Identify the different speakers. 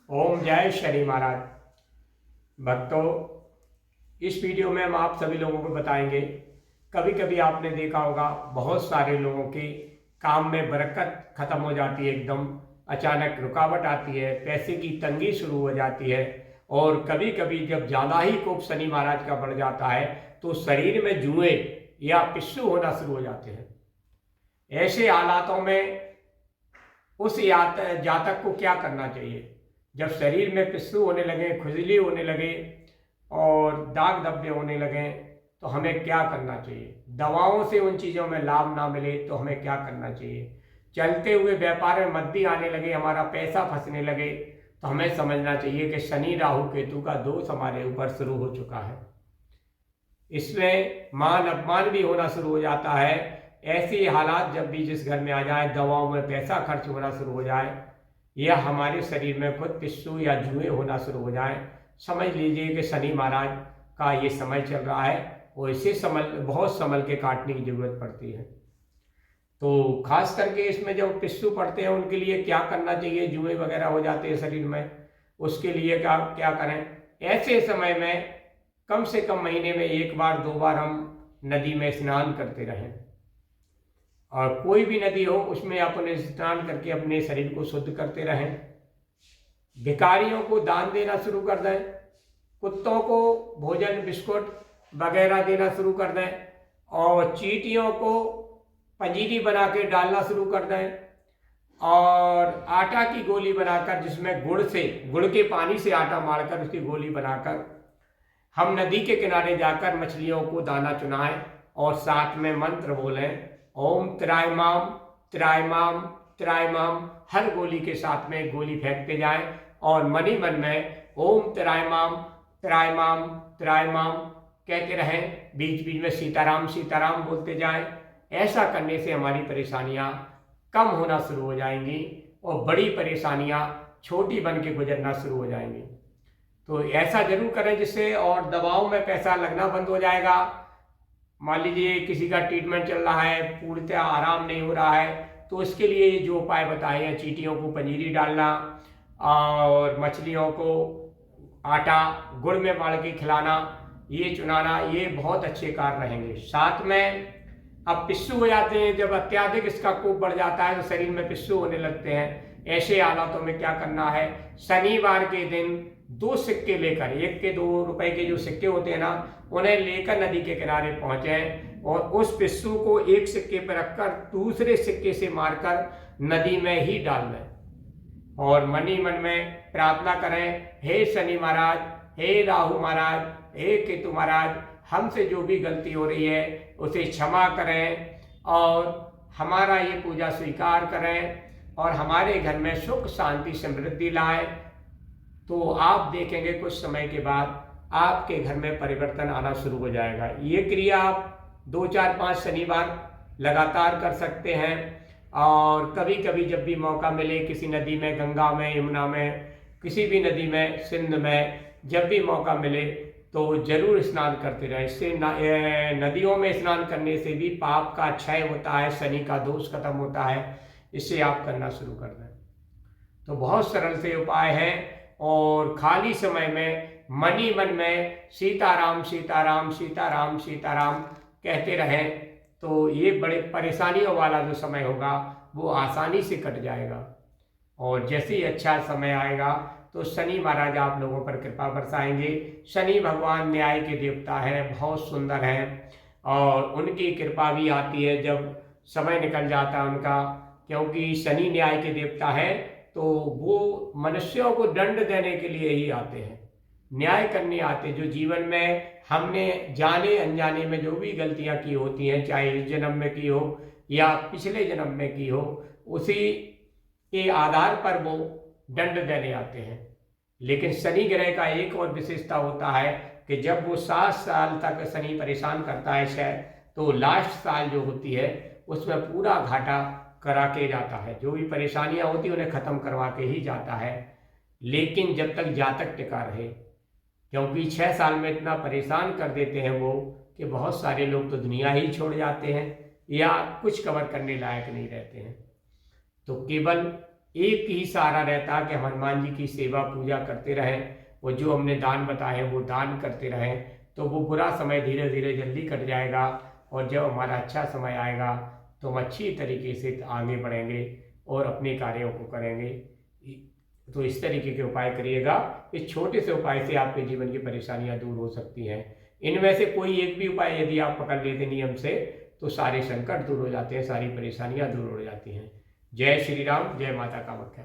Speaker 1: ओम जय शनि महाराज। भक्तों, इस वीडियो में हम आप सभी लोगों को बताएंगे। कभी कभी आपने देखा होगा बहुत सारे लोगों के काम में बरकत खत्म हो जाती है, एकदम अचानक रुकावट आती है, पैसे की तंगी शुरू हो जाती है। और कभी कभी जब ज़्यादा ही कोप शनि महाराज का बढ़ जाता है तो शरीर में जुए या पिस्सू होना शुरू हो जाते हैं। ऐसे हालातों में उस जातक को क्या करना चाहिए? जब शरीर में पिस्सू होने लगे, खुजली होने लगे और दाग धब्बे होने लगे तो हमें क्या करना चाहिए? दवाओं से उन चीज़ों में लाभ ना मिले तो हमें क्या करना चाहिए? चलते हुए व्यापार में मंदी आने लगे, हमारा पैसा फंसने लगे तो हमें समझना चाहिए कि शनि राहु केतु का दोष हमारे ऊपर शुरू हो चुका है। इसमें मान अपमान भी होना शुरू हो जाता है। ऐसी हालात जब भी जिस घर में आ जाए, दवाओं में पैसा खर्च होना शुरू हो जाए या हमारे शरीर में खुद पिस्सू या जुए होना शुरू हो जाए, समझ लीजिए कि शनि महाराज का ये समय चल रहा है और इसे बहुत संभल के काटने की जरूरत पड़ती है। तो खास करके इसमें जब पिस्सू पड़ते हैं उनके लिए क्या करना चाहिए? जुए वगैरह हो जाते हैं शरीर में, उसके लिए क्या क्या करें? ऐसे समय में कम से कम महीने में एक बार दो बार हम नदी में स्नान करते रहें, और कोई भी नदी हो उसमें अपने स्नान करके अपने शरीर को शुद्ध करते रहें। भिखारियों को दान देना शुरू कर दें, कुत्तों को भोजन बिस्कुट वगैरह देना शुरू कर दें, और चींटियों को पंजीरी बना के डालना शुरू कर दें, और आटा की गोली बनाकर जिसमें गुड़ के पानी से आटा मारकर उसकी गोली बनाकर हम नदी के किनारे जाकर मछलियों को दाना चुनाएं और साथ में मंत्र बोलें, ओम त्रायमाम त्रायमाम त्रायमाम। हर गोली के साथ में गोली फेंकते जाएं और मन ही मन में ओम त्रायमाम त्रायमाम त्रायमाम कहते रहें। बीच बीच में सीताराम सीताराम बोलते जाएं। ऐसा करने से हमारी परेशानियां कम होना शुरू हो जाएंगी और बड़ी परेशानियां छोटी बन के गुजरना शुरू हो जाएंगी। तो ऐसा जरूर करें जिससे, और दवाओं में पैसा लगना बंद हो जाएगा। मान लीजिए किसी का ट्रीटमेंट चल रहा है, पूर्णतः आराम नहीं हो रहा है, तो इसके लिए जो उपाय बताए हैं, चींटियों को पंजीरी डालना और मछलियों को आटा गुड़ में मार के खिलाना, ये चुनाना, ये बहुत अच्छे कार्य रहेंगे। साथ में अब पिस्सू हो जाते हैं, जब अत्याधिक इसका कोप बढ़ जाता है तो शरीर में पिस्सू होने लगते हैं। ऐसे हालातों में क्या करना है? शनिवार के दिन 2 सिक्के लेकर, 1 के 2 रुपए के जो सिक्के होते हैं ना, उन्हें लेकर नदी के किनारे पहुंचे और उस पिस्सू को एक सिक्के पर रखकर दूसरे सिक्के से मारकर नदी में ही डाल दें और मन ही मन में प्रार्थना करें, हे शनि महाराज, हे राहु महाराज, हे केतु महाराज, हमसे जो भी गलती हो रही है उसे क्षमा करें और हमारा ये पूजा स्वीकार करें और हमारे घर में सुख शांति समृद्धि लाए। तो आप देखेंगे कुछ समय के बाद आपके घर में परिवर्तन आना शुरू हो जाएगा। ये क्रिया आप 2 4 5 शनिवार लगातार कर सकते हैं। और कभी कभी जब भी मौका मिले, किसी नदी में, गंगा में, यमुना में, किसी भी नदी में, सिंध में, जब भी मौका मिले तो जरूर स्नान करते रहें। इससे नदियों में स्नान करने से भी पाप का क्षय होता है, शनि का दोष खत्म होता है। इससे आप करना शुरू कर दें तो बहुत सरल से उपाय है। और खाली समय में मन ही मन में सीताराम सीताराम सीताराम सीताराम कहते रहें तो ये बड़े परेशानियों वाला जो समय होगा वो आसानी से कट जाएगा। और जैसे ही अच्छा समय आएगा तो शनि महाराज आप लोगों पर कृपा बरसाएंगे। शनि भगवान न्याय के देवता है, बहुत सुंदर हैं, और उनकी कृपा भी आती है जब समय निकल जाता है उनका, क्योंकि शनि न्याय के देवता है तो वो मनुष्यों को दंड देने के लिए ही आते हैं, न्याय करने आते हैं। जो जीवन में हमने जाने अनजाने में जो भी गलतियां की होती हैं, चाहे इस जन्म में की हो या पिछले जन्म में की हो, उसी के आधार पर वो दंड देने आते हैं। लेकिन शनि ग्रह का एक और विशेषता होता है कि जब वो 7 साल तक शनि परेशान करता है शायद, तो लास्ट साल जो होती है उसमें पूरा घाटा करा के जाता है। जो भी परेशानियां होती हैं उन्हें खत्म करवा के ही जाता है, लेकिन जब तक जातक टिका रहे, क्योंकि 6 साल में इतना परेशान कर देते हैं वो कि बहुत सारे लोग तो दुनिया ही छोड़ जाते हैं या कुछ कवर करने लायक नहीं रहते हैं। तो केवल एक ही सहारा रहता है कि हम हनुमान जी की सेवा पूजा करते रहें, और जो हमने दान बताए वो दान करते रहें, तो वो बुरा समय धीरे धीरे जल्दी कट जाएगा, और जब हमारा अच्छा समय आएगा तो हम अच्छी तरीके से आगे बढ़ेंगे और अपने कार्यों को करेंगे। तो इस तरीके के उपाय करिएगा। इस छोटे से उपाय से आपके जीवन की परेशानियां दूर हो सकती हैं। इनमें से कोई एक भी उपाय यदि आप पकड़ लेते नियम से, तो सारे संकट दूर हो जाते हैं, सारी परेशानियां दूर हो जाती हैं। जय श्री राम, जय माता कामाख्या।